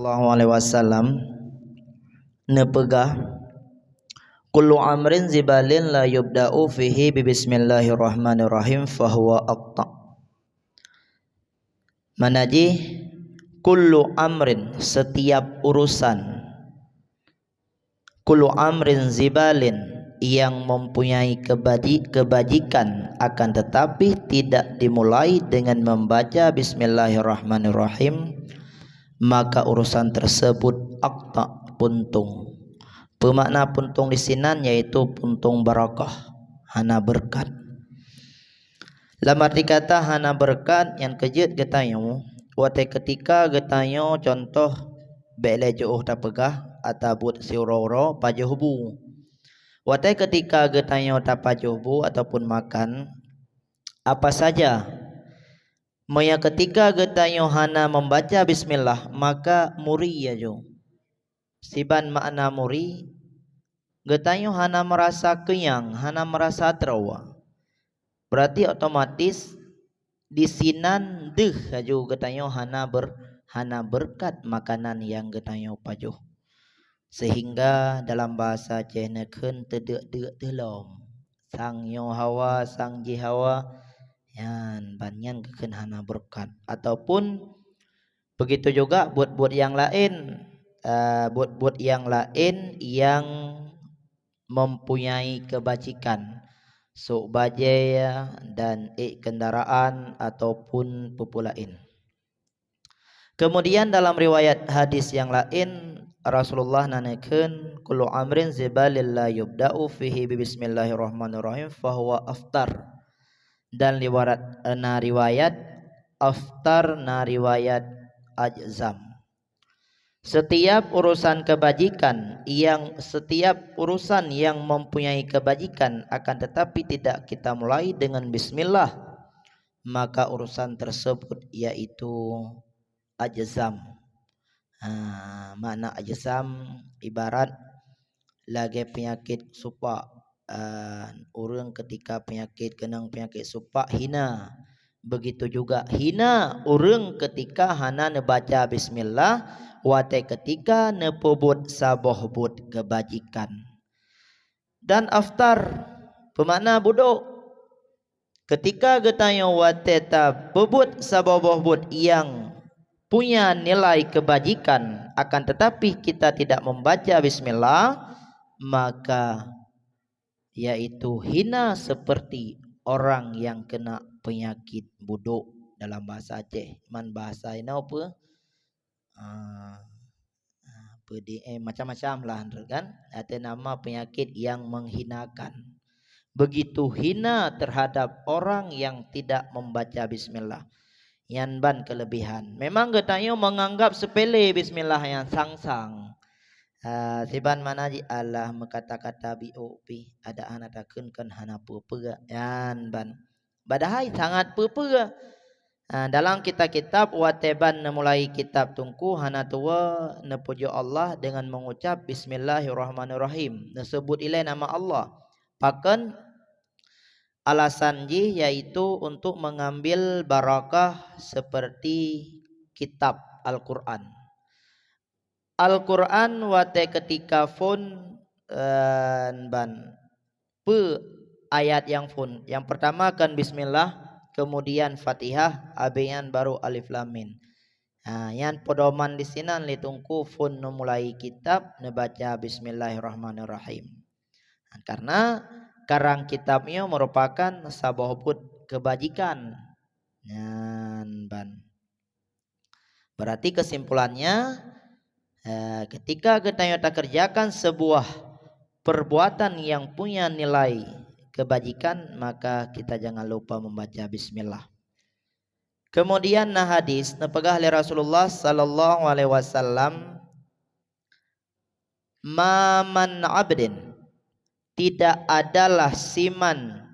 Sallallahu alaihi wasallam nepegah kullu amrin zibalin la yubda'u fihi bi bismillahirrahmanirrahim fahuwa aqta. Manaji kullu amrin, setiap urusan, kullu amrin zibalin, yang mempunyai kebajikan, akan tetapi tidak dimulai dengan membaca bismillahirrahmanirrahim, maka urusan tersebut aqta, puntung. Pemakna puntung di sinan yaitu puntung barakah, hana berkat. Dalam arti kata hana berkat yang kejut getanyo, wate ketika getanyo contoh bele jauh tak pegah atabut siuro-uro pajuhbu. Wate ketika getanyo tak pajuhbu ataupun makan apa saja, maya ketika getanyo hana membaca bismillah maka muri ya jo. Siban makna muri, getanyo hana merasa kenyang, hana merasa terawa. Berarti otomatis di sinan deh aju getanyo hana berkat makanan yang getanyo pajuh. Sehingga dalam bahasa Chineken tedek telom sang yo hawa sang ji hawa yan banyan keken hana berkat. Ataupun begitu juga buat yang lain, buat yang lain yang mempunyai kebajikan, sok bajaya dan kendaraan ataupun pupulain. Kemudian dalam riwayat hadis yang lain Rasulullah nanakeun kullu amrin zibalil la yubda'u fihi bismillahirrahmanirrahim fahuwa aftar. Dan riwayat aftar na riwayat ajzam. Setiap urusan yang mempunyai kebajikan akan tetapi tidak kita mulai dengan bismillah, maka urusan tersebut yaitu ajzam. Makna ajzam ibarat lagi penyakit supak, orang ketika kenang penyakit supak hina. Begitu juga hina orang ketika hana nebaca bismillah, wate ketika nepebut sabohbut kebajikan. Dan aftar pemakna budok, ketika getanyo wate ta bebut sabohbut yang punya nilai kebajikan akan tetapi kita tidak membaca bismillah, maka yaitu hina seperti orang yang kena penyakit budok. Dalam bahasa Aceh, man bahasa ini apa? Macam-macam lah kan, ada nama penyakit yang menghinakan. Begitu hina terhadap orang yang tidak membaca bismillah. Yan ban kelebihan. Memang getanyo menganggap sepele bismillah yang sang-sang. Siban mana ji Allah kata-kata biopi ada anak takun kan hana pupega yan ban. Badahai sangat pupega. Dalam kitab-kitab wateban mulai kitab tungku hana tua nepujo Allah dengan mengucap bismillahirrahmanirrahim, disebut ilai nama Allah. Pakan alasan ji yaitu untuk mengambil barakah seperti kitab Al-Quran. Al-Quran wate ketika fun ban ayat yang fun. Yang pertama kan bismillah, kemudian Fatihah, abeyan baru alif lam mim. Yang pedoman di sini litungku fun mulai kitab nebaca bismillahirrahmanirrahim. Karena karang kitabnya merupakan sabohbut kebajikan. Ban. Berarti kesimpulannya, ketika kita kerjakan sebuah perbuatan yang punya nilai kebajikan, maka kita jangan lupa membaca bismillah. Kemudian hadis nepegah oleh Rasulullah sallallahu alaihi wasallam, man abdin, tidak adalah siman,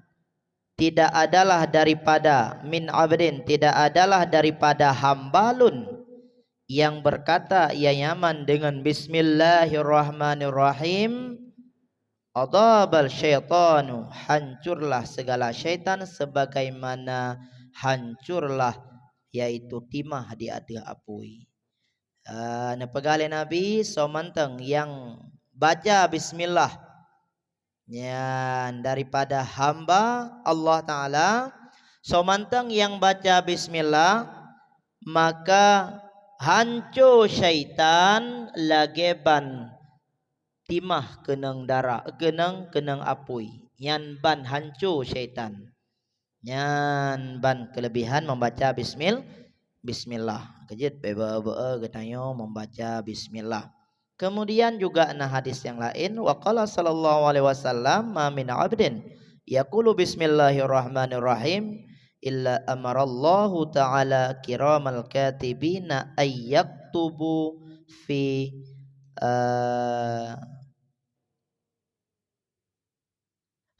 tidak adalah daripada min abdin, tidak adalah daripada hambalun yang berkata ya Yaman dengan bismillahirrahmanirrahim, adabal syaitanu, hancurlah segala syaitan sebagaimana hancurlah yaitu timah di ada apui. Nepegale Nabi somanteng yang baca bismillah daripada hamba Allah Ta'ala somanteng yang baca bismillah maka hancur syaitan lageban timah kenang darah kenang apui yan ban hancur syaitan yan ban kelebihan membaca bismillah kejut beba getanyo membaca bismillah. Kemudian juga nah hadis yang lain waqala sallallahu alaihi wasallam ma min 'abdin yaqulu bismillahirrahmanirrahim illa amarallahu ta'ala kiramal katibina ayyaktubu fi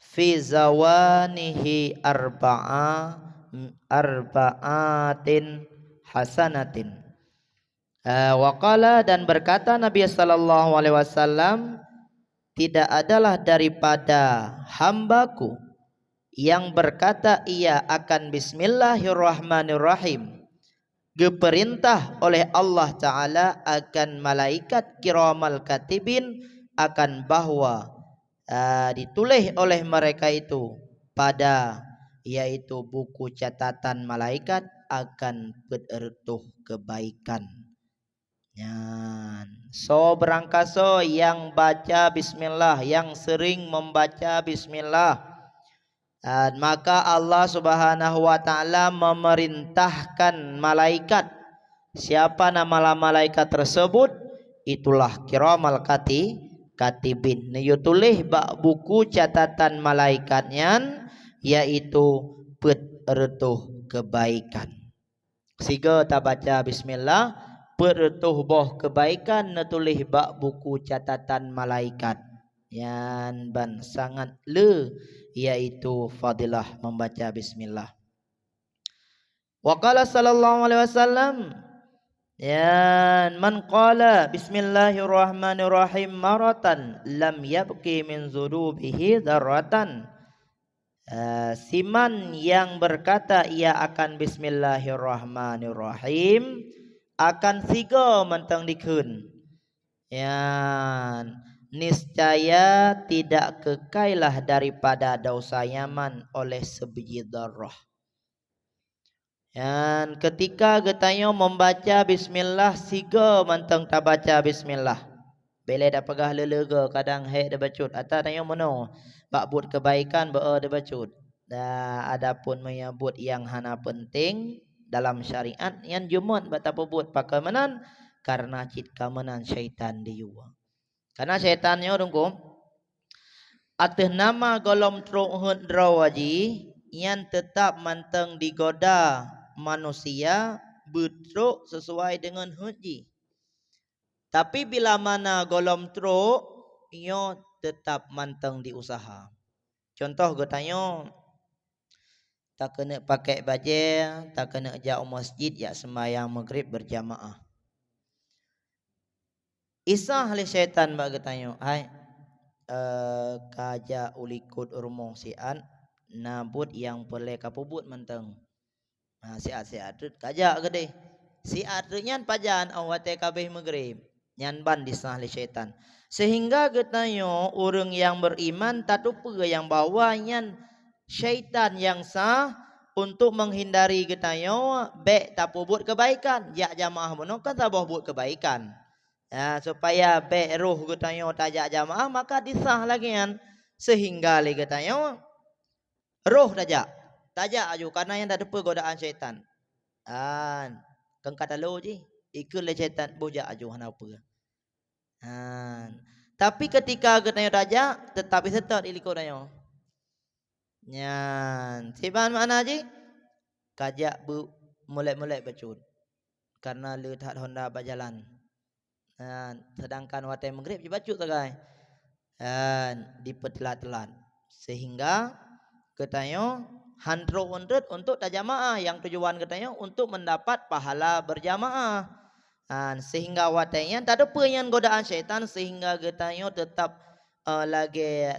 fi zawanihi arba'atin hasanatin. Waqala dan berkata Nabi sallallahu alaihi wasallam tidak adalah daripada hambaku yang berkata ia akan bismillahirrahmanirrahim diperintah oleh Allah Ta'ala akan malaikat kiramal katibin akan bahwa ditulis oleh mereka itu pada yaitu buku catatan malaikat akan berertuh kebaikan. So berangkaso yang baca bismillah, yang sering membaca bismillah, maka Allah Subhanahu wa taala memerintahkan malaikat. Siapa nama malaikat tersebut? Itulah kiramal katibin. Tulis bak buku catatan malaikatnya yaitu berertuh kebaikan. Siga ta baca bismillah berertuh boh kebaikan netulih bak buku catatan malaikat. Yan ban sangat yaitu fadilah membaca bismillah. Wa qala sallallahu alaihi wasallam man qala bismillahirrahmanirrahim maratan lam yabqi min zunubihi dzarratan. Siman yang berkata ia akan bismillahirrahmanirrahim akan siga mentang dikeun. Niscaya tidak kekailah daripada dosa yaman oleh sebiji darah. Dan ketika getanyo membaca bismillah siga mentang tak baca bismillah. Bila dah pegah lelega kadang hek dah bacut atau tanyo mono bak buat kebaikan ba dah bacut. Adapun menyebut yang hana penting dalam syariat yang jumat betapa buat pakai menan karena cit kamenan syaitan diuwa. Karena syaitannya dongko atas nama golom truhun drawaji yang tetap manteng digoda manusia betruk sesuai dengan huji. Tapi bila mana golom truk ia tetap manteng diusaha. Contoh getanyo tak kena pakai baju, tak kena jauh masjid ya sembahyang maghrib berjamaah. Isah oleh syaitan bagi tanya, hai kaja ulikut rumong sian nabut yang boleh kapubut menteng. Siat kaja gede. Siat nyan pajan awate kabeh maghrib. Nyan ban disah oleh syaitan. Sehingga getanyo orang yang beriman tak lupa yang bawa nyan syaitan yang sah untuk menghindari getanyo baik tak buat kebaikan. Ya jamaah mono kan tak buat kebaikan. Supaya baik roh getanyo tajak jamaah maka disah lagi kan. Sehingga lagi getanyo roh tajak aju karena yang tak lupa godaan syaitan. Kan kata lo je ikut le syaitan bujak aju hana apa. Tapi ketika getanyo tajak tetapi tetap ilikut tanyo. Nyan, siban mana je? Kajak mulai bacut. Karena letak Honda berjalan. Sedangkan watai maghrib je bacut tagai. Dipetelat-telat. Sehingga katanya 100 untuk tajamaah yang tujuan katanya untuk mendapat pahala berjamaah. Sehingga watainya tak ada yang godaan syaitan sehingga katanya tetap lagi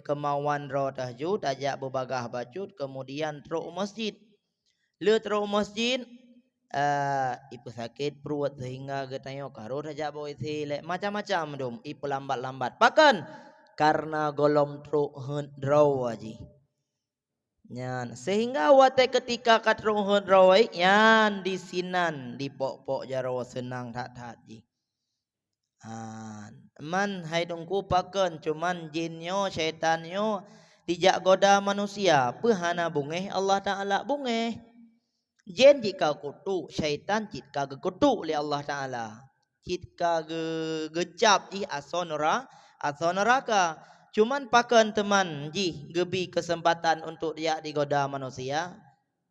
kemauan roh tahajud ajak berbagah bacut kemudian teruk masjid. Le teruk masjid ipu sakit perut sehingga getanyo karo raja boy sile macam-macam dom ipu lambat-lambat pakan karena golom truk hendraw aji nyan sehingga wate ketika katrung hendraw yan di sinan di pok-pok jaro senang tak ji man hai dongku pakan cuman jinnya syaitannya dijak goda manusia pehana bungeh Allah Ta'ala bungeh jen jika kutu syaitan jika kutu oleh Allah Ta'ala jika gecap ji asonora neraka cuman pakan teman ji gebi kesempatan untuk dia digoda manusia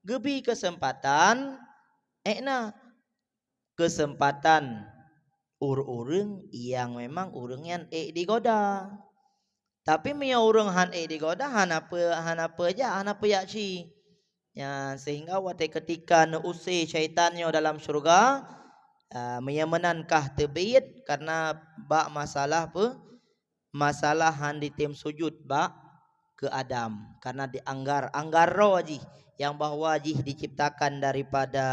gebi kesempatan kesempatan urung yang memang urungnya digoda tapi mia urung han digoda hanapa aja hanapa ya ci ya sehingga wate ketika neuse syaitannya dalam surga mia menankah tebit karena bak masalah masalah han di tim sujud bak ke Adam karena dianggar roh ji yang bahwa ji diciptakan daripada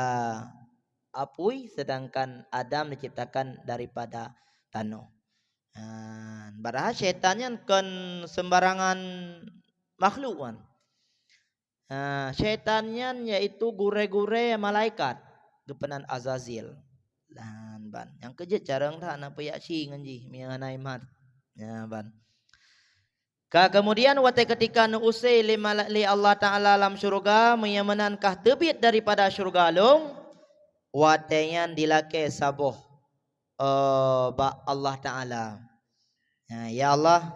apui sedangkan Adam diciptakan daripada tanah. Padahal syaitannya kan sembarangan makhluk kan. Syaitannya yaitu gure-gure malaikat gepenan Azazil. Lan ban yang keje carang tak apa ya si nganji mianai mat. Ya ban. Kemudian wate ketika nuusai li Allah Ta'ala dalam syurga menyamenankah tebit daripada syurga long wateyan dilake saboh ba Allah Ta'ala ya Allah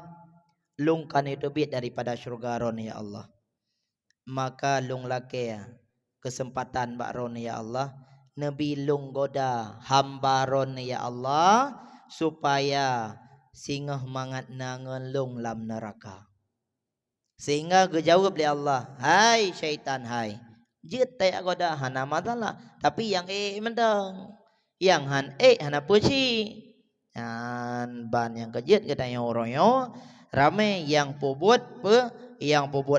lungkan itu bit daripada syurga ron ya Allah maka lung lake kesempatan bak ron ya Allah nabi lung goda hamba ron ya Allah supaya singah mangat nangan lung lam neraka sehingga gejawab oleh Allah hai syaitan hai jit tay goda hana masalah tapi yang mendang yang han hana puci dan ban yang kejit katanya orangnya ramai yang pobot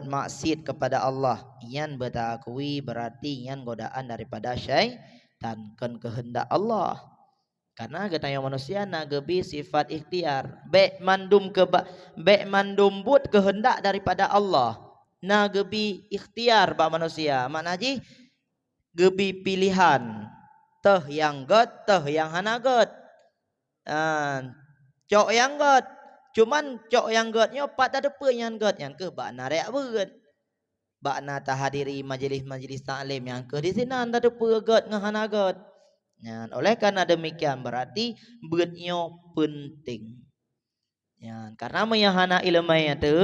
maksiat kepada Allah yang bertakwi berarti yang godaan daripada syaitan kan kehendak Allah karena katanya manusia nagebi sifat ikhtiar bek mandum but kehendak daripada Allah nagebi ikhtiar ba manusia makna ji gebi pilihan teh yang god teh yang hana god cok yang god cuman cok yang godnya pat ada pe yang god yang ke bak na rek beut bak na tahadiri majelis taklim yang ke di sini anda ada pe god ngahana god oleh karena demikian berarti beutnya penting karena meyahana ilmu tu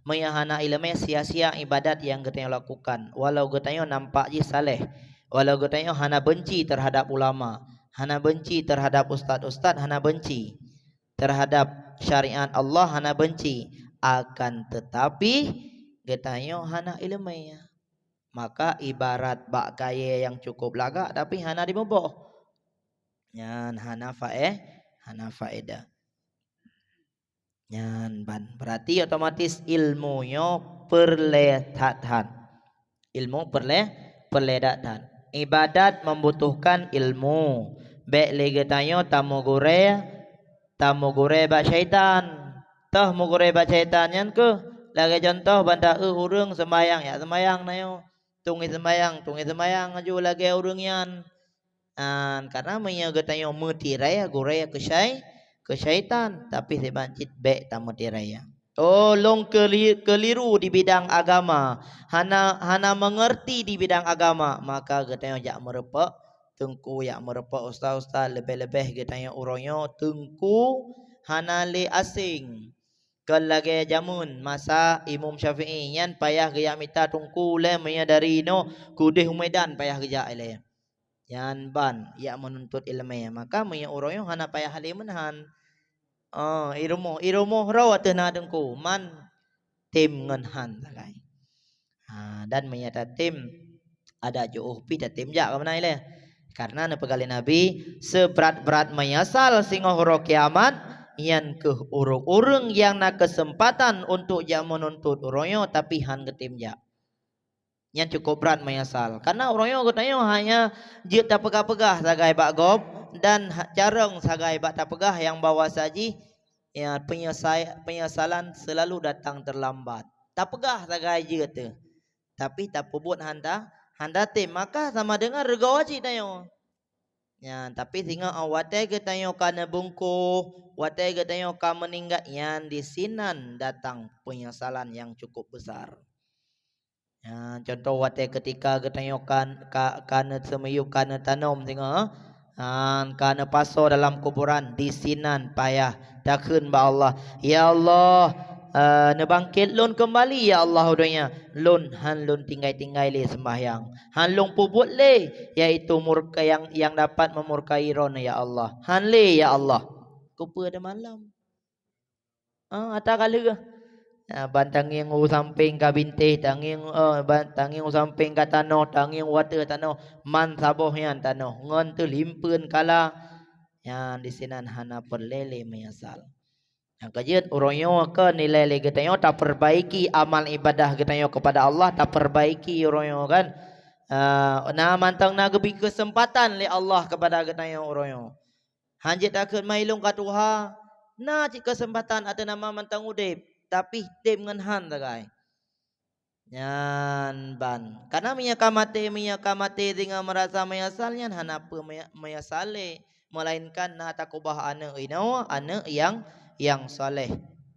meyahana ilmu sia-sia ibadat yang kita lakukan walau kita nampak je saleh walau kita hana benci terhadap ulama hana benci terhadap ustaz-ustaz hana benci terhadap syariat Allah hana benci akan tetapi kita hana ilmu maka ibarat bak kaya yang cukup lagak tapi hana diboboh hana faedah ban berarti otomatis ilmunya perlehatan ilmu perlehatan ibadat membutuhkan ilmu baik legetanyo tamu gure ba syaitan tah mugure ba syaitan yan ke lagi contoh banda urung sembayang ya sembayang nayo tungi sembayang aju lagi urung yan karena menyegetanyo mutirai gure ke syaitan tapi sebanjit baik tamu tiraya tolong keliru di bidang agama hana mengerti di bidang agama maka getanyo jak merepak tengku yak merepak ustaz-ustaz lebih-lebih getanyo uronyo tengku hana le asing kelage jamun masa Imam Syafi'i yan payah gaya mita tungku le menyadari no kudih Medan payah gaya ile yan ban yak menuntut ilmu maka meya uronyo hana payah halimenhan iromo raw atena dengku man tim ngenhan sakai dan menyata tim ada jauh pida tim jak ke mana ile karena nepegali Nabi seberat-berat menyasal singo horo kiamat yang ke urung-urung yang nak kesempatan untuk jak menuntut uronyo tapi han ke tim jak Yang cukup berat menyesal. Karena orang yang katanya hanya je tak pegah-pegah sagai bak gob dan jarang sagai bak tak pegah yang bawa saji ya penyesalan selalu datang terlambat. Tak pegah sagai je tu. Tapi tak pebut handa tim maka sama dengan rega wajib tayo. Ya, tapi tinggal watai ke tayo kana bungku, watai ke tayo ka meninggal yang di sinan datang penyesalan yang cukup besar. Ya, contoh watai ketika ke tayo kana semeyup kana tanom tinggal kana paso dalam kuburan di sinan payah takun ba Allah. Ya Allah, nebangkit lun kembali ya Allah udahnya lun han lun tinggai-tinggai le sembahyang han lun puput le yaitu murka yang dapat memurkai ron ya Allah han le ya Allah kupa ada malam ata kala bantanging u samping ka bintih tanging tanging u samping ka tanoh tanging water tanoh man saboh yan tanoh ngon tu limpeun kala yang di sinan hana perlele menyesal. Yang kajian orangnya ke nilai lagi kita tak perbaiki amal ibadah kita kepada Allah tak perbaiki orangnya kan. Nah mantang nak beri kesempatan le Allah kepada kita orangnya. Hanjit takut mailung kat Tuhan. Nah cik kesempatan ada nama mantang udip tapi tim ngan han tagai. Nyan ban. Karena minyak kamate dengan merasa menyesalnya han apa menyesale melainkan na takubah anak anak yang soleh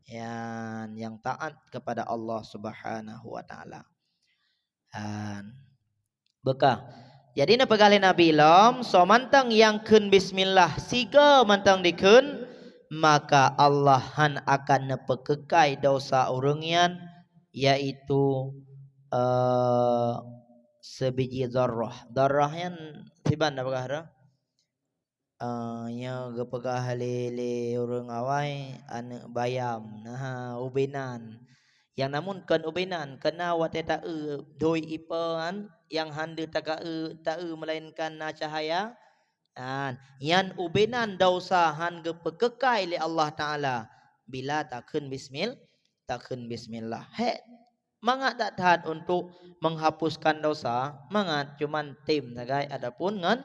yang taat kepada Allah Subhanahu wa taala. Bekah. Jadi na pegali Nabi lam so mantang yang kun bismillah siga mantang dikun maka Allah han akan nepekekai dosa urungian yaitu sebiji darrah. Darrah yang siban apakah dah? Nya gepegah lele urang awai anak bayam nah ubenan yang namun kan ubenan kena wate ta doi ipan yang hande taka ta melainkan na cahaya yan ubenan dosa han gepekekai li Allah taala bila takun bismillah mangat tak tahan untuk menghapuskan dosa mangat cuman tim sagai adapun ngan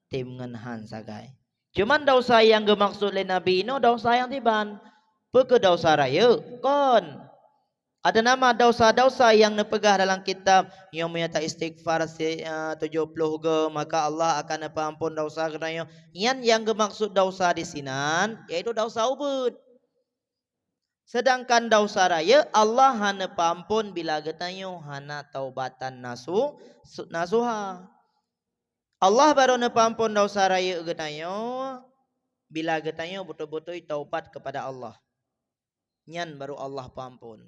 tim ngan han sagai. Cuman dosa yang gemaksud oleh Nabi ini dosa yang tiban. Peke dosa raya kon. Ada nama dosa-dosa yang nepegah dalam kitab yang menyata istighfar 70 ke maka Allah akan ampun dosa kerana yang gemaksud dosa di sinan yaitu dosa ubud. Sedangkan dosa raya Allah hana ampun bila getanyo hana taubatan nasuha. Allah baru nepampun dosa raya getanyo bila getanyo betul-betul taubat kepada Allah. Nyan baru Allah pampun.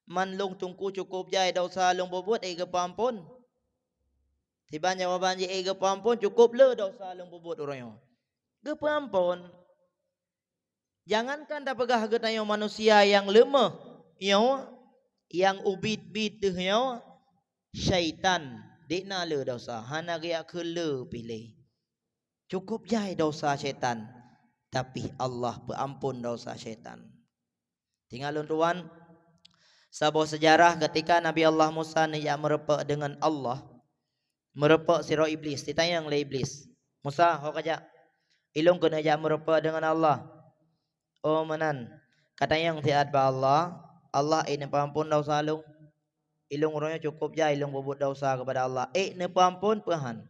Man long tungku cukup jai dosa long bobot ke pampun. Tiba jawaban je ke pampun cukup le dosa long bobot orangnya. Ke pampun. Jangankan dah pegah getanyo manusia yang lemah, yang ubit-bit tu syaitan dikna le dosa hana gaya ke le pilih cukup jai dosa syaitan tapi Allah perampun dosa syaitan. Tinggal tuan sebuah sejarah ketika Nabi Allah Musa nak merepak dengan Allah merepak sirah iblis ditanya oleh iblis Musa kau kajak ilung kena jak merepak dengan Allah oh menan katanya yang tiad ba Allah ini perampun dosa lung ilung orangnya cukup je ilung bobot dosa kepada Allah ne pampun pahan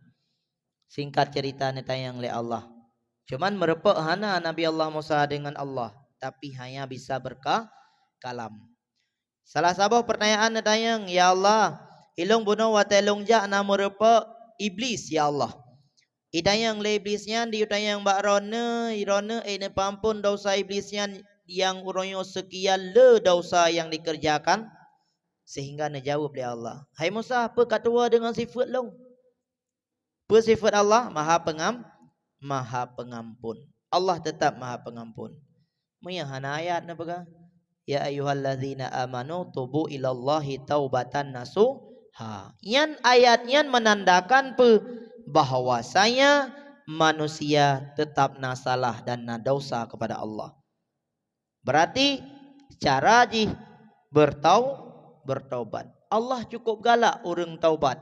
singkat cerita ni tayang oleh Allah cuman merepak hana Nabi Allah Musa dengan Allah tapi hanya bisa berkalam salah satu pertanyaan ni tayang ya Allah ilung bunuh wa telung ja na merepak iblis ya Allah idayang le iblisnya di tayang bak rona ne pampun dosa iblisnya yang orangnya sekian le dosa yang dikerjakan sehingga dijawab oleh Allah. Hai Musa, apa katua dengan sifat long? Apa sifat Allah? Maha pengampun. Allah tetap Maha pengampun. Maya hana ayat na baga? Ya ayyuhallazina amanu tubu ilallahi taubatan nasuha. Yan ayat yan menandakan bahwasanya manusia tetap nasalah dan nadosa kepada Allah. Berarti cara bertaubat. Allah cukup galak orang taubat.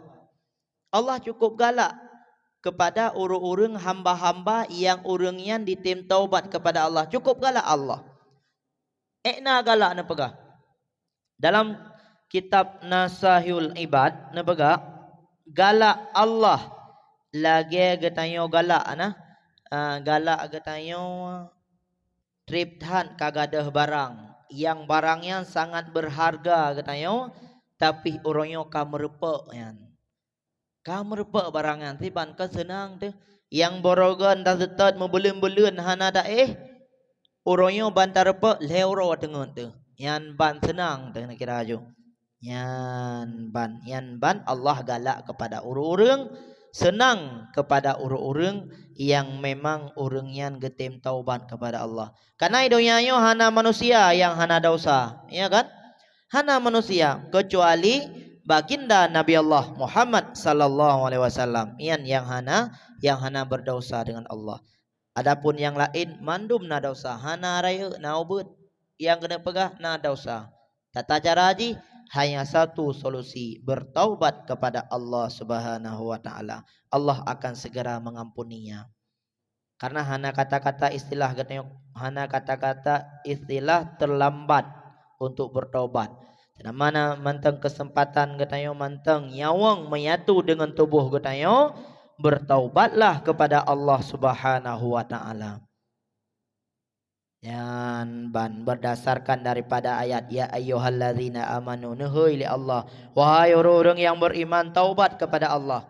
Allah cukup galak kepada orang-orang hamba-hamba yang orangnya ditim taubat kepada Allah. Cukup galak Allah. Ekna galak na pegah. Dalam kitab Nasahul Ibad na pegah, galak Allah lagi getanyo galak na. Galak getanyo tripthan kagadah barang yang barangnya sangat berharga getanyo, tapi orangnya kamerpa yan. Kamerpa barangnya tiban ka senang tu. Yang borogan dah tetat membelun-belun hana da orangnya bantar pa lewro dengan tu. Yan ban senang tu nak kira aju. Yan ban Allah galak kepada orang-orang, senang kepada orang-orang yang memang orangnya getem taubat kepada Allah. Karena idonyanyo hana manusia yang hana dosa, ya kan? Hana manusia kecuali baginda Nabi Allah Muhammad sallallahu alaihi wasallam yang hana berdosa dengan Allah. Adapun yang lain mandum na dosa, hana raya na ubud, yang kena pegah na dosa. Tata cara haji hanya satu solusi, bertaubat kepada Allah Subhanahu wa taala. Allah akan segera mengampuninya. Karena hana kata-kata istilah terlambat untuk bertaubat. Dan mana manteng kesempatan getanyo manteng nyawang menyatu dengan tubuh getanyo, bertaubatlah kepada Allah Subhanahu wa taala. Yan ban berdasarkan daripada ayat ya ayyuhallazina amanu nuhai li Allah, wahai orang-orang yang beriman taubat kepada Allah.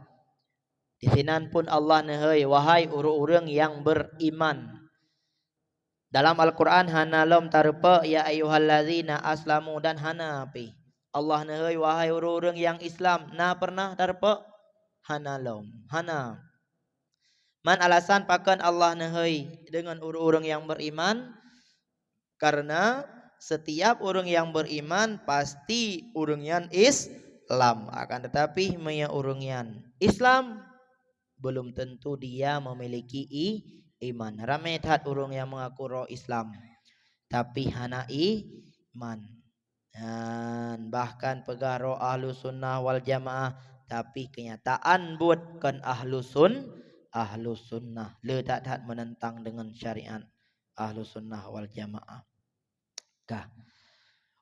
Di sinan pun Allah nuhai wahai orang-orang yang beriman. Dalam Al-Quran hana lom tarpa ya ayyuhallazina aslamu dan hana api. Allah nuhai wahai orang-orang yang Islam, na pernah tarpa hana lom hana. Man alasan pakan Allah nuhai dengan orang-orang yang beriman, karena setiap orang yang beriman pasti orangnya Islam. Akan tetapi maya orangnya Islam belum tentu dia memiliki iman. Ramai tat orang yang mengaku roh Islam tapi hana iman. Dan bahkan pegang roh ahlu sunnah wal jamaah tapi kenyataan buatkan ahlu sunnah le tak menentang dengan syariat ahlu sunnah wal jamaah.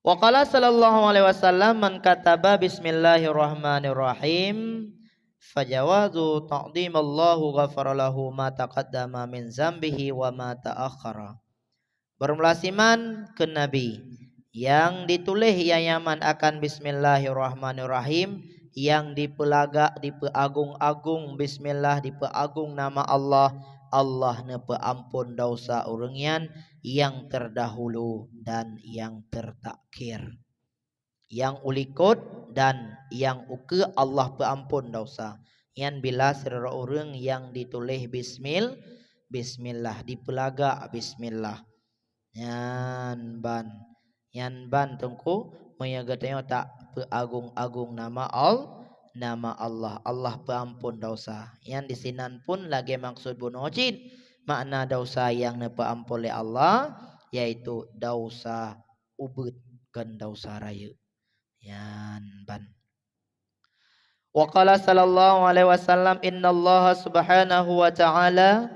Wa qala sallallahu alaihi wasallam man kataba bismillahirrahmanirrahim fajawazu ta'dimallahu ghafara lahu ma taqaddama min zambihi wa ma ta'akhkhara. Bermulasiman ke Nabi yang ditulis yang yaman akan bismillahirrahmanirrahim, yang dipeagung-agung bismillah, dipeagung nama Allah, Allah ne peampun dosa orangnya yang terdahulu dan yang tertakhir, yang ulikut dan yang uke Allah peampun dosa. Yang bila serta orang yang ditulis bismillah dipelaga bismillah. Yan ban tengku menyagatanya tak peagung-agung nama Allah, Allah peampun dosa. Yang di sinan pun lagi maksud bunocin makna dosa yang nepeampun oleh Allah, yaitu dosa ubud dan dosa raya. Yan ban. Wa qala sallallahu alaihi wasallam innallaha subhanahu wa ta'ala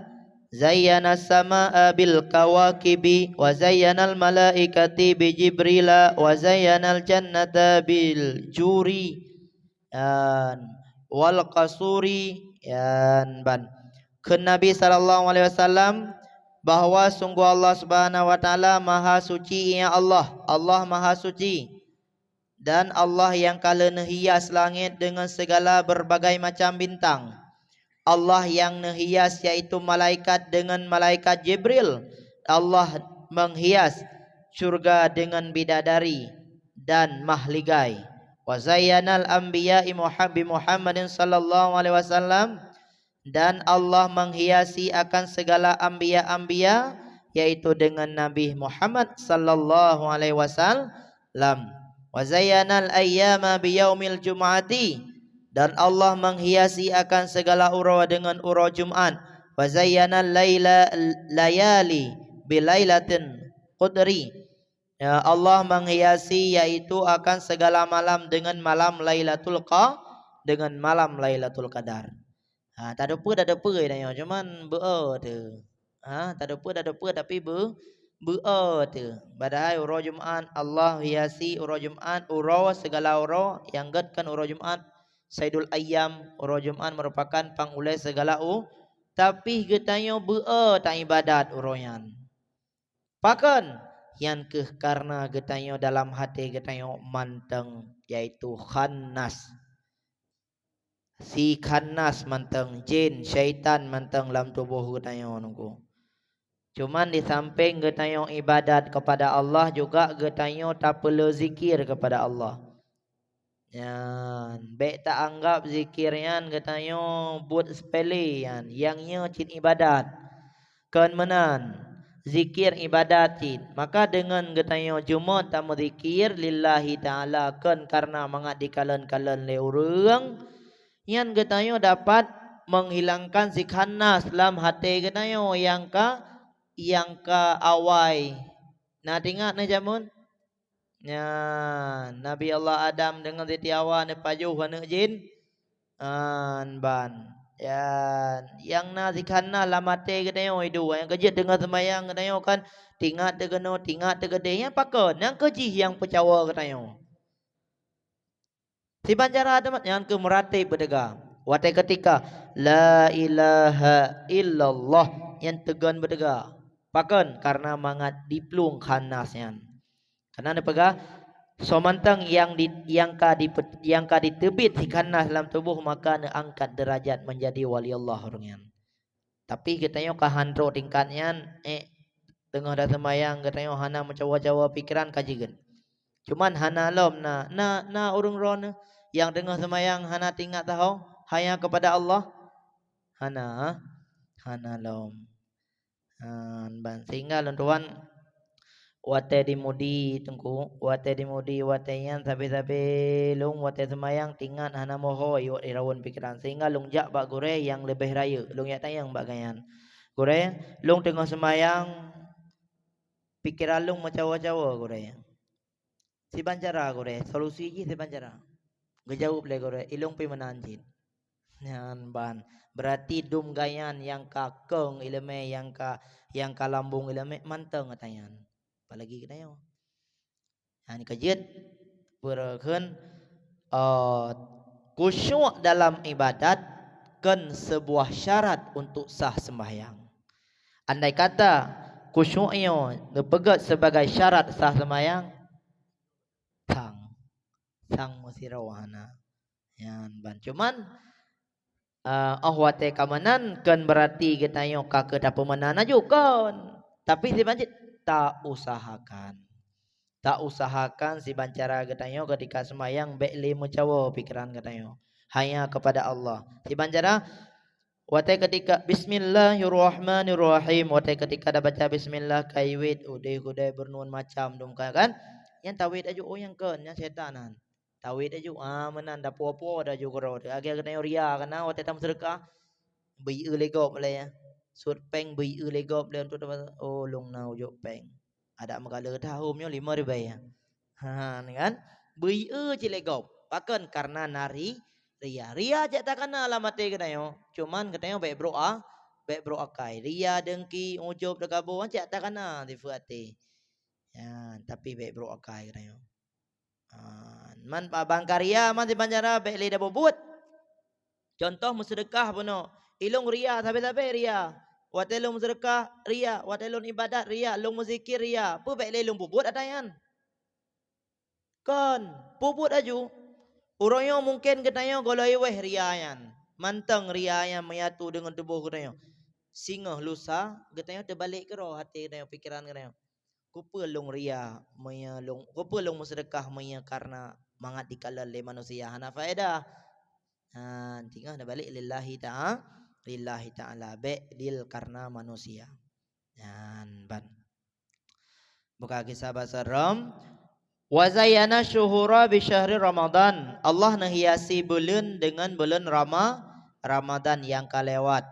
zayyana as-samaa'a bil kawakibi wa zayyana al malaikati bi jibrila wa zayyana al jannata bil juri wal qasuri. Yan ban. Ke Nabi sallallahu alaihi wasallam bahwa sungguh Allah Subhanahu wa taala maha suci, ya Allah maha suci, dan Allah yang kala nehias langit dengan segala berbagai macam bintang. Allah yang nehias yaitu malaikat dengan malaikat Jibril. Allah menghias syurga dengan bidadari dan mahligai. Wa zayyanal anbiya'i Muhammadin sallallahu alaihi wasallam, dan Allah menghiasi akan segala anbiya-anbiya yaitu dengan Nabi Muhammad sallallahu alaihi wasallam. Wa zayyanal ayyama biyaumil jum'ati, dan Allah menghiasi akan segala urau dengan urau Jumat. Wa zayyanal layali bilailatin qadri, Ya, Allah menghiasi yaitu akan segala malam dengan malam Lailatul Qadar. Ha, tak ada apa dah ada apa dah cuman tu. Ha, tak ada apa dah ada apa tapi tu. Padahal urau Jumaat Allah hiasi urau Jumaat, urau segala urau yang getkan urau Jumaat Saidul Ayyam, urau Jumaat merupakan pangulai segala tapi getanyo tak ibadat urauyan. Pakan yang ke karena getanyo dalam hati getanyo manteng yaitu khannas. Si khannas manteng jin syaitan manteng dalam tubuh getanyo nunggu. Cuman di samping getanyo ibadat kepada Allah juga getanyo tak perlu zikir kepada Allah. Yan, baik tak anggap zikirnya getanyo buat sepele yan, yangnya cin ibadat. Kan menan zikir ibadat cin. Maka dengan getanyo Jumaat tak zikir lillahi taala kan karena mangat dikalan-kalan le urang yang getanyo dapat menghilangkan si khannas dalam hati getanyo yang ka awai. Nah ingat na jamun. Ya, Nabi Allah Adam dengan Siti Hawa ne pajuh wana jin. Ban. Ya, yang na si khannas dalam hati getanyo itu yang kejit dengan sembahyang getanyo kan tingat tegeno tingat tegede yang pakon yang kejih yang percawa getanyo. Si banjara ada yang ke merati berdega. Watai ketika la ilaha illallah yang tegan berdega. Pakan karena mangat diplung khanasnya. Karena ada pega somantang yang ditebit si khanas dalam tubuh maka ne angkat derajat menjadi wali Allah orangnya. Tapi katanya kahandro tingkatnya tengah dah sembahyang katanya hana mencawa-cawa pikiran kajigan. Cuman hana lom na urung ron yang dengar semayang hana tinggal tahu hanya kepada Allah hana lom sehingga tuan wate dimudi tengku wate dimudi wate yang sabi lung wate semayang tinggal hana moho irawan pikiran sehingga lung jak bak gore yang lebih raya lung yak tayang bak gayan gore lung tengah semayang pikiran lung macawa-cawa gore si bancara gore solusi ji si bancara gejauh boleh gore ilung pi menanjin. Yan ban berarti dum gayan yang kakeng ilme yang ka lambung ilme manteng katayan. Apalagi kita yo. Yan kejit berkeun khusyuk dalam ibadat kan sebuah syarat untuk sah sembahyang. Andai kata khusyuknya dipegat sebagai syarat sah sembahyang sang musirawana yan ban cuman wate kamanan kan berarti kita yo ka kedah pemenan aju kan tapi si banjit tak usahakan si bancara getanyo ketika semayang bekli mencawa pikiran getanyo hanya kepada Allah si bancara wate ketika bismillahirrahmanirrahim wate ketika dah baca bismillah kaiwit udai bernuan macam dum kan yang tawid aju yang kan yang setanan tawid aju menan dah puo-puo dah juga ro agak kena ria kana wate tam sedekah bi legop le ya sud peng bi legop le untuk long nau jo peng ada megala tahumnya 5 ribu ya kan bi ci legop pakan karena nari ria jak tak kana alamate kena yo cuman katanya baik bro akai ria dengki ujub dekabo jak tak kana di fuate ya tapi baik bro akai kena yo man bang karya man si banjara beli dah bobot contoh bersedekah puno ilung ria sampai ria watelung sedekah ria watelung ibadat ria lung muzikir ria pu beli lung bobot atayan kan bobot aju uroyo mungkin katanya goloi weh riayan manteng riayan menyatu dengan tubuh katanya singa lusa katanya terbalik ke roh hati katanya pikiran katanya kupa lung ria maya lung kupa lung bersedekah maya karena mangat dikala le manusia hana faedah tinggal dah balik lillahi ta'ala dil karena manusia yan ban buka kisah bahasa Rom wa zayyana syuhura bi syahri Ramadan Allah nahiasi bulan dengan bulan Ramadan yang kalewat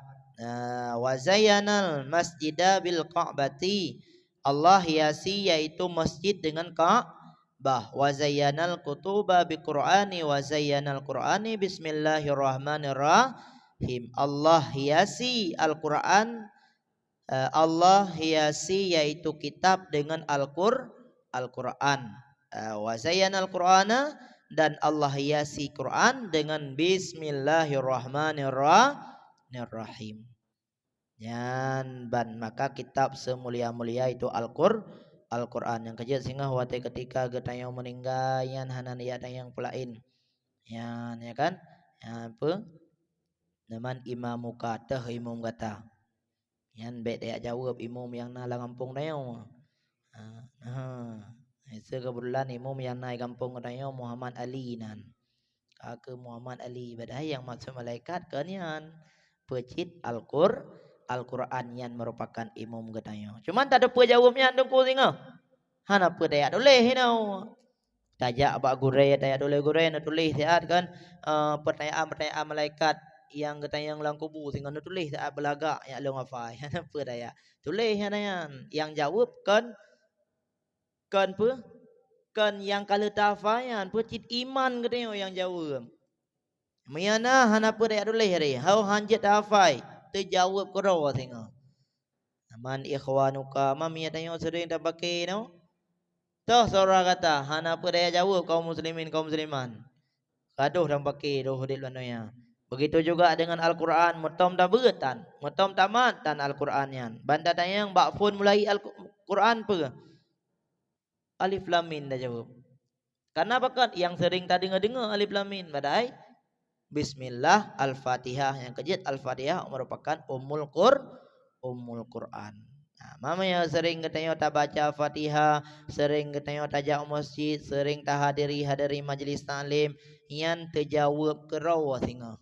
wa zayyanal masjida bil Ka'bati Allah hiasi yaitu masjid dengan Ka'bah. Wa zayyanal kutuba biqur'ani wa zayyanal qur'ani bismillahirrahmanirrahim. Allah hiasi Al-Qur'an, Allah hiasi yaitu kitab dengan Al-Qur'an. Wa zayyanal qur'ana, dan Allah hiasi Quran dengan bismillahirrahmanirrahim. Ban maka kitab semulia-mulia itu Al-Qur'an yang kejut sehingga wate ketika getayang meninggal yan hanan ya tayang pulain. Ya kan? Ya apa? Naman imam muka teh imam kata. Yan bet ya jawab imam yang na kampung dayo. Itu kebetulan imam yang naik kampung dayo Muhammad Ali nan. Ke Muhammad Ali badai yang maksud malaikat kan pecit Al-Quran yang merupakan imam katanya. Cuman tak ada apa jawabnya tu ku singa. Han apa daya tulis hino. Tajak bak gure daya tulis gure nak tulis siat kan pertanyaan-pertanyaan malaikat yang katanya yang lang kubu singa nak tulis saat belagak ya long hafai. Han apa daya. Tulis yang jawab kan apa? Kan yang kalau tafayan pecit iman katanya yang jawab. Mayana han apa daya tulis hari. Hau hanjat hafai. Terjawab kau tengok. Man ikhwanuka mami tanya sering tak pakai no. Toh seorang kata hana apa daya jawab kaum muslimin kaum musliman. Kaduh dan pakai doh di luarnya. Begitu juga dengan Al-Quran. Mutom tak beretan. Mutom tamat tan Al-Qurannya. Banda tanya yang bakfun mulai Al-Quran apa? Alif Lam Mim dah jawab. Karena apa yang sering tak dengar-dengar Alif Lam Mim badai. Bismillah Al-Fatihah yang kejut Al-Fatihah merupakan Ummul Quran. Nah, mama yang sering katanya tak baca Fatihah, sering katanya tak jauh masjid, sering tak hadiri majlis taklim, yang terjawab kerau singa.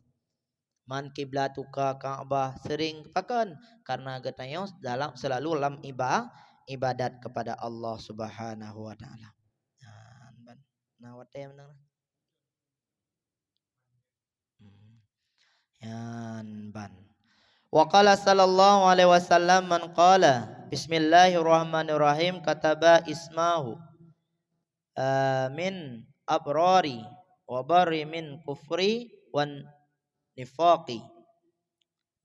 Man kiblatuka Ka'bah sering pakan karena katanya dalam selalu dalam ibadat kepada Allah Subhanahu wa taala. Nah, what time nang? Yan ban. Wa qala sallallahu alaihi wasallam man qala bismillahirrahmanirrahim kataba ismahu min abrari wa bari min kufri wan nifaqi.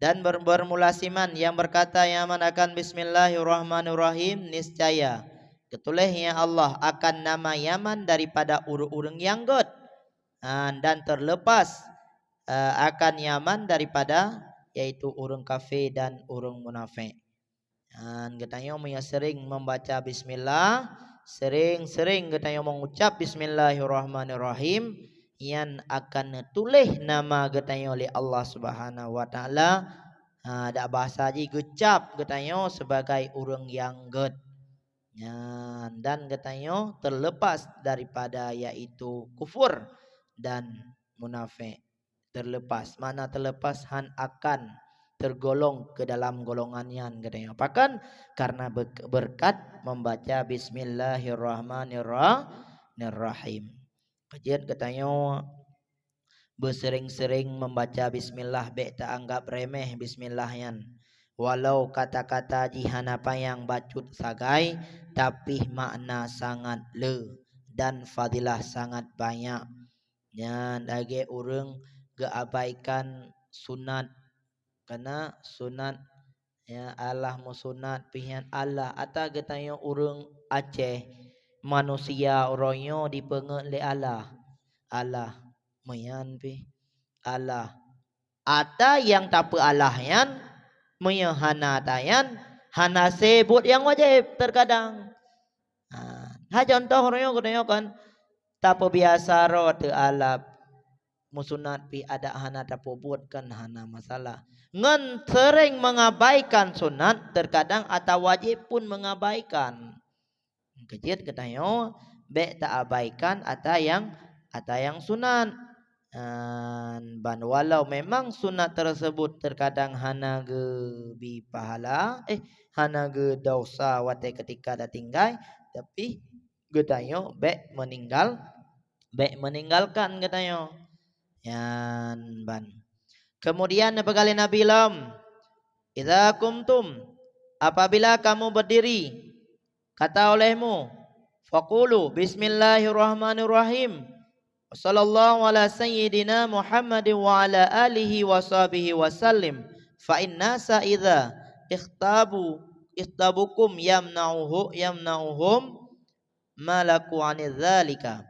Dan bermula siman yang berkata yang akan bismillahirrahmanirrahim niscaya ketulehnya Allah akan nama Yaman daripada urang yang god dan terlepas akan Yaman daripada yaitu urang kafir dan urang munafik. Dan katanya yang sering membaca bismillah, sering-sering katanya mengucap bismillahirrahmanirrahim yang akan tulis nama katanya oleh Allah Subhanahu wa taala. Ada bahasa ji gecap katanya sebagai urang yang god. Dan katanya terlepas daripada yaitu kufur dan munafik. Terlepas, mana terlepas han akan tergolong ke dalam golongannya katanya. Apakan? Karena berkat membaca bismillahirrahmanirrahim. Kajian katanya bersering-sering membaca bismillah baik tak anggap remeh bismillahnya. Walau kata-kata jihan apa yang bacut sagai tapi makna sangat dan fadilah sangat banyak. Dan lagi urang keabaikan sunat karena sunat ya Allah mu sunat pihan Allah atau katanya urang Aceh manusia orangnya dipenget le Allah mayan pi Allah atau yang tak Allah yan meyahana tayan hana sebut yang wajib terkadang. Contoh orangnya katanya kan tak biasa ro te Allah musunat pi ada hana dapo buat kan hana masalah. Ngan sering mengabaikan sunat terkadang atau wajib pun mengabaikan. Kejit katanya be tak abaikan atau yang sunat. Ban walau memang sunat tersebut terkadang hana ge bi pahala hana ge dosa wate ketika dah tinggal tapi katanya be meninggalkan katanya. Yan ban. Kemudian apa kali Nabi lam? Idza kumtum apabila kamu berdiri Kata olehmu, faqulu bismillahirrahmanirrahim. Sallallahu ala sayyidina Muhammadin wa ala alihi wa sahbihi wa sallim. Fa inna sa'idha ikhtabukum yamna'uhum malaku anidzalika.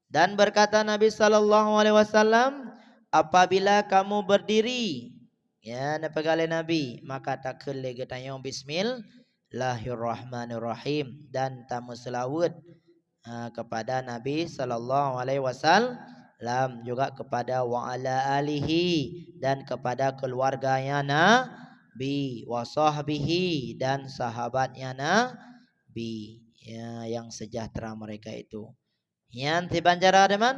Dan berkata Nabi sallallahu alaihi wasallam, apabila kamu berdiri, ya nepegale Nabi, maka tak kele getayong bismillahirrahmanirrahim dan tamu selawat kepada Nabi sallallahu alaihi wasallam, juga kepada wa ala alihi dan kepada keluarganya Nabi, wa sahbihi dan sahabatnya Nabi, ya, yang sejahtera mereka itu. Yang tibanjara teman,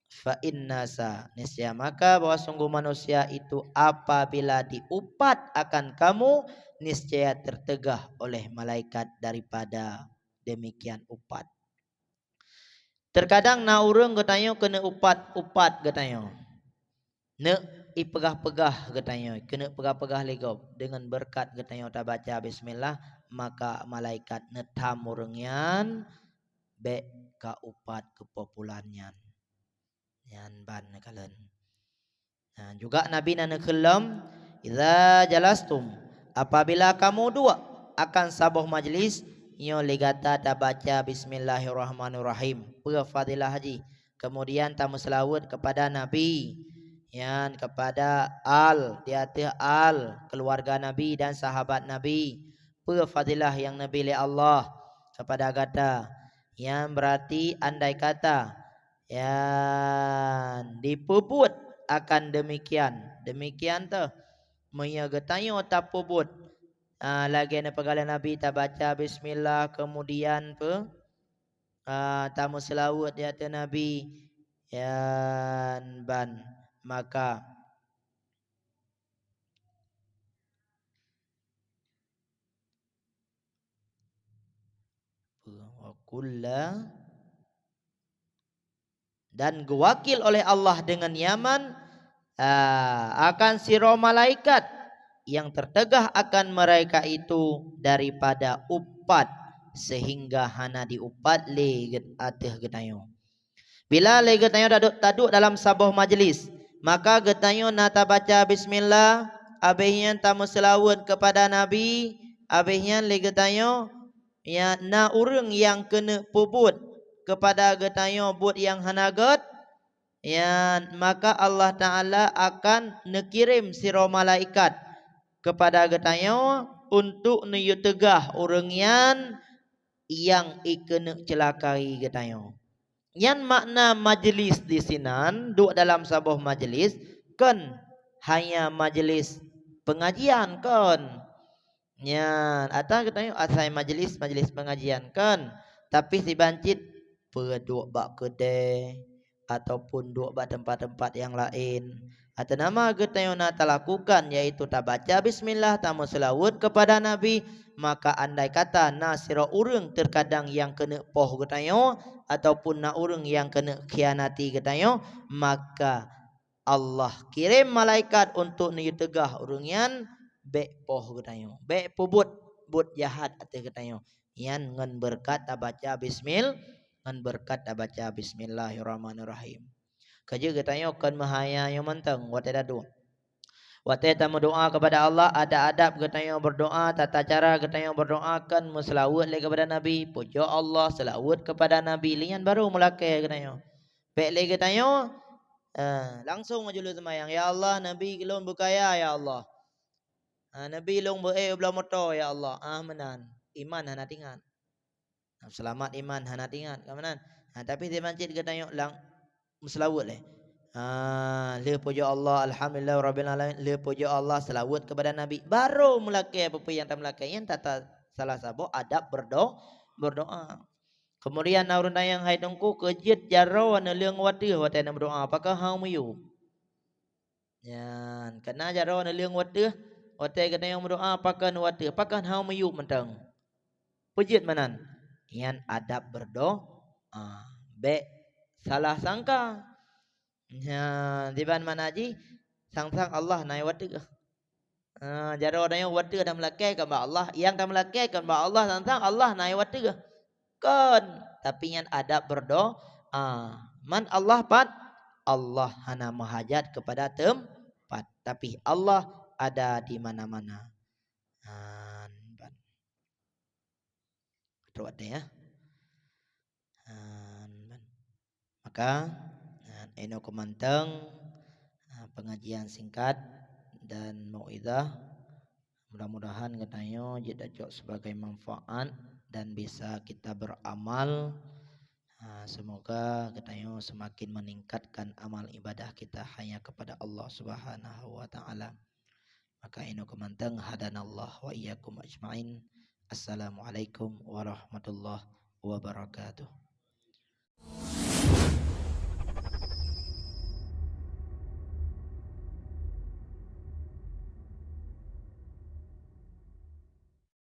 fa innasa niscaya maka bahwa sungguh manusia itu apabila diupat akan kamu niscaya tertegah oleh malaikat daripada demikian upat. Terkadang na urang getanyo kena upat getanyo. Ne ipegah-pegah getanyo, kena pegah-pegah legop dengan berkat getanyo ta baca bismillah, maka malaikat netam urangyan be ka upat kepopulannya yan ban kalen. Nah, juga Nabi nana kelam, idza jalastum, apabila kamu dua akan sabuh majlis, nyo legata ta baca bismillahirrahmanirrahim, fadilah haji. Kemudian tamu selawat kepada Nabi, yan kepada al keluarga Nabi dan sahabat Nabi, fadilah yang Nabi li Allah kepada kata. Yang berarti andai kata yang dipuput akan demikian tu maya getanyo ta puput lagi na pegala Nabi ta baca bismillah, kemudian tamu selawat ya tu Nabi yan ban, maka kulla dan gewakil oleh Allah dengan nyaman akan siro malaikat yang tertegah akan mereka itu daripada upat sehingga hana diupat le ateh getayo. Bila le getayo taduk dalam sabuh majlis, maka getayo nata baca bismillah, abehnya tamu selawat kepada Nabi, abehnya le getayo ya na urang yang kena puput kepada getayo buat yang hanagat, ya maka Allah Ta'ala akan nekirim siro malaikat kepada getayo untuk neyutegah urangyan yang ikena celakai getayo. Yang makna majlis di sinan duk dalam sabuh majlis kan hanya majlis pengajian kan. Ya, atau kita asal majlis pengajian kan, tapi si bancit duk bak kedai ataupun duk bak tempat-tempat yang lain. Atau nama kita yang nak lakukan yaitu ta baca bismillah, tamu selawat kepada Nabi, maka andai kata na sira urang terkadang yang kena poh getayo ataupun na urang yang kena khianati getayo, maka Allah kirim malaikat untuk nyutegah urangyan be poh getayo, be pubut but jahat ate getayo. Yan ngan berkat baca bismillah, ngan berkat baca bismillahirrahmanirrahim. Kaje getayo kan mahaya yang manteng wate dadu. Wate tamu doa kepada Allah, ada adab getayo berdoa, tata cara getayo berdoa kan selawat le kepada Nabi, puja Allah, selawat kepada Nabi, lian baru mulake getayo. Be le getayo langsung majulu semayang, ya Allah Nabi gelon bukaya ya Allah. Nabi long belah motor ya Allah. Menan iman hana tingan. Selamat iman hana tingan kamanan. Tapi dia mancit getayo lang selawat le. Le puja Allah, alhamdulillah rabbil alamin, le puja Allah, selawat kepada Nabi, baru mulake apa yang tak mulake yang tata salah sabo adab berdoa. Kemudian naurun yang hai tungku kejit jaro wana leung wati wate na berdoa, apakah hau mayu? Yan, kena jaro wana leung wati wate kena yang berdoa apakah wati, apakah hau mayu mentang. Pejit manan. Yan adab berdoa. Be salah sangka. Ya, di ban manaji sang-sang Allah naik wati. Jadi orang yang wada dan melakai kan Allah, yang dah melakai kan Allah tentang Allah naik wada kan, tapi yang ada berdoa. Man Allah pat Allah hana menghajat kepada tempat, tapi Allah ada di mana-mana. Doa ya. Maka ini kumanteng pengajian singkat dan mauidhah, mudah-mudahan katanya jadi sebagai manfaat dan bisa kita beramal. Semoga katanya semakin meningkatkan amal ibadah kita hanya kepada Allah Subhanahu wa taala. Maka ini kumanteng hadanallah wa iyyakum ajmain. Assalamualaikum warahmatullahi wabarakatuh.